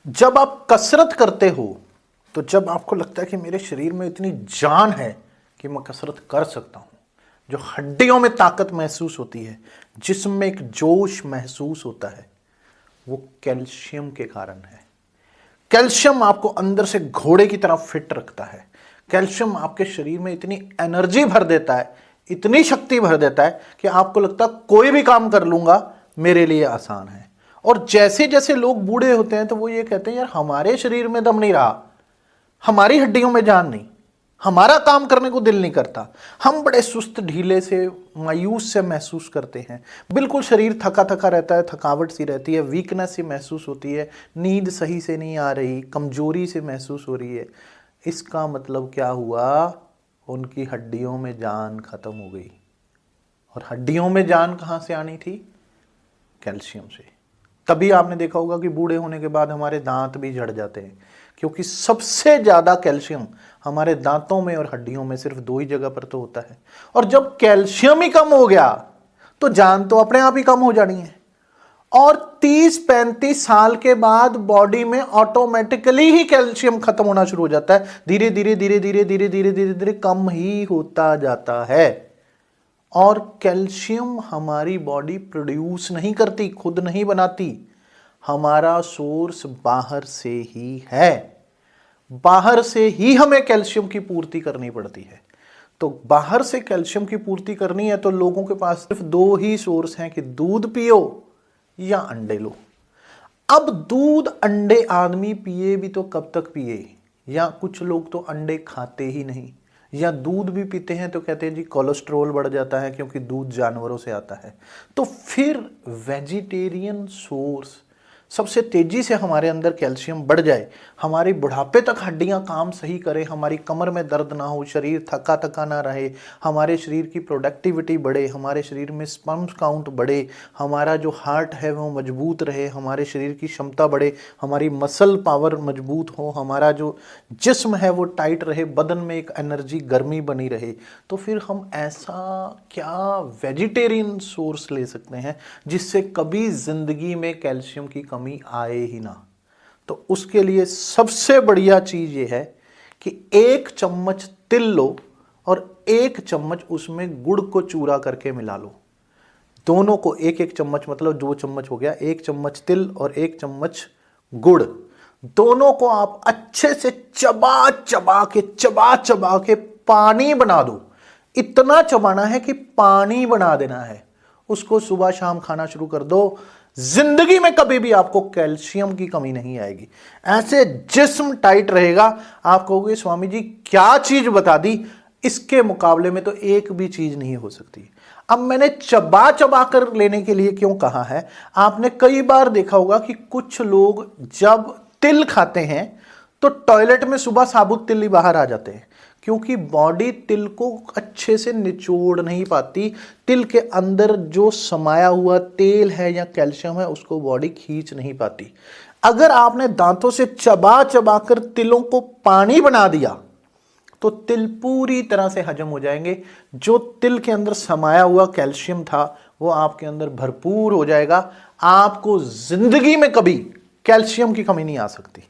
जब आप कसरत करते हो तो जब आपको लगता है कि मेरे शरीर में इतनी जान है कि मैं कसरत कर सकता हूं, जो हड्डियों में ताकत महसूस होती है, जिस्म में एक जोश महसूस होता है, वो कैल्शियम के कारण है। कैल्शियम आपको अंदर से घोड़े की तरह फिट रखता है। कैल्शियम आपके शरीर में इतनी एनर्जी भर देता है, इतनी शक्ति भर देता है कि आपको लगता है कोई भी काम कर लूंगा, मेरे लिए आसान है। और जैसे जैसे लोग बूढ़े होते हैं तो वो ये कहते हैं यार हमारे शरीर में दम नहीं रहा, हमारी हड्डियों में जान नहीं, हमारा काम करने को दिल नहीं करता, हम बड़े सुस्त ढीले से मायूस से महसूस करते हैं, बिल्कुल शरीर थका थका रहता है, थकावट सी रहती है, वीकनेस सी महसूस होती है, नींद सही से नहीं आ रही, कमजोरी से महसूस हो रही है। इसका मतलब क्या हुआ? उनकी हड्डियों में जान खत्म हो गई। और हड्डियों में जान कहाँ से आनी थी? कैल्शियम से। तभी आपने देखा होगा कि बूढ़े होने के बाद हमारे दांत भी झड़ जाते हैं, क्योंकि सबसे ज्यादा कैल्शियम हमारे दांतों में और हड्डियों में सिर्फ दो ही जगह पर तो होता है। और जब कैल्शियम ही कम हो गया तो जान तो अपने आप ही कम हो जानी है। और 30-35 साल के बाद बॉडी में ऑटोमेटिकली ही कैल्शियम खत्म होना शुरू हो जाता है, धीरे धीरे धीरे धीरे धीरे धीरे धीरे धीरे कम ही होता जाता है। और कैल्शियम हमारी बॉडी प्रोड्यूस नहीं करती, खुद नहीं बनाती, हमारा सोर्स बाहर से ही है। बाहर से ही हमें कैल्शियम की पूर्ति करनी पड़ती है। तो बाहर से कैल्शियम की पूर्ति करनी है तो लोगों के पास सिर्फ दो ही सोर्स हैं कि दूध पियो या अंडे लो। अब दूध अंडे आदमी पिए भी तो कब तक पिए? या कुछ लोग तो अंडे खाते ही नहीं, या दूध भी पीते हैं तो कहते हैं जी कोलेस्ट्रॉल बढ़ जाता है क्योंकि दूध जानवरों से आता है। तो फिर वेजिटेरियन सोर्स सबसे तेजी से हमारे अंदर कैल्शियम बढ़ जाए, हमारी बुढ़ापे तक हड्डियां काम सही करें, हमारी कमर में दर्द ना हो, शरीर थका थका ना रहे, हमारे शरीर की प्रोडक्टिविटी बढ़े, हमारे शरीर में स्पर्म काउंट बढ़े, हमारा जो हार्ट है वो मजबूत रहे, हमारे शरीर की क्षमता बढ़े, हमारी मसल पावर मजबूत हो, हमारा जो जिस्म है वो टाइट रहे, बदन में एक एनर्जी गर्मी बनी रहे। तो फिर हम ऐसा क्या वेजिटेरियन सोर्स ले सकते हैं जिससे कभी जिंदगी में कैल्शियम की कमी आए ही ना? तो उसके लिए सबसे बढ़िया चीज ये है कि 1 चम्मच तिल लो और 1 चम्मच उसमें गुड़ को चूरा करके मिला लो। दोनों को 1-1 चम्मच, मतलब 2 चम्मच हो गया। 1 चम्मच तिल और 1 चम्मच गुड़, दोनों को आप अच्छे से चबा चबा के पानी बना दो। इतना चबाना है कि पानी बना देना है। उसको सुबह शाम खाना शुरू कर दो। जिंदगी में कभी भी आपको कैल्शियम की कमी नहीं आएगी। ऐसे जिस्म टाइट रहेगा, आप कहोगे स्वामी जी क्या चीज बता दी, इसके मुकाबले में तो एक भी चीज नहीं हो सकती। अब मैंने चबा चबा कर लेने के लिए क्यों कहा है? आपने कई बार देखा होगा कि कुछ लोग जब तिल खाते हैं तो टॉयलेट में सुबह साबुत तिल ही बाहर आ जाते हैं, क्योंकि बॉडी तिल को अच्छे से निचोड़ नहीं पाती। तिल के अंदर जो समाया हुआ तेल है या कैल्शियम है उसको बॉडी खींच नहीं पाती। अगर आपने दांतों से चबा चबा कर तिलों को पानी बना दिया तो तिल पूरी तरह से हजम हो जाएंगे। जो तिल के अंदर समाया हुआ कैल्शियम था वो आपके अंदर भरपूर हो जाएगा। आपको जिंदगी में कभी कैल्शियम की कमी नहीं आ सकती।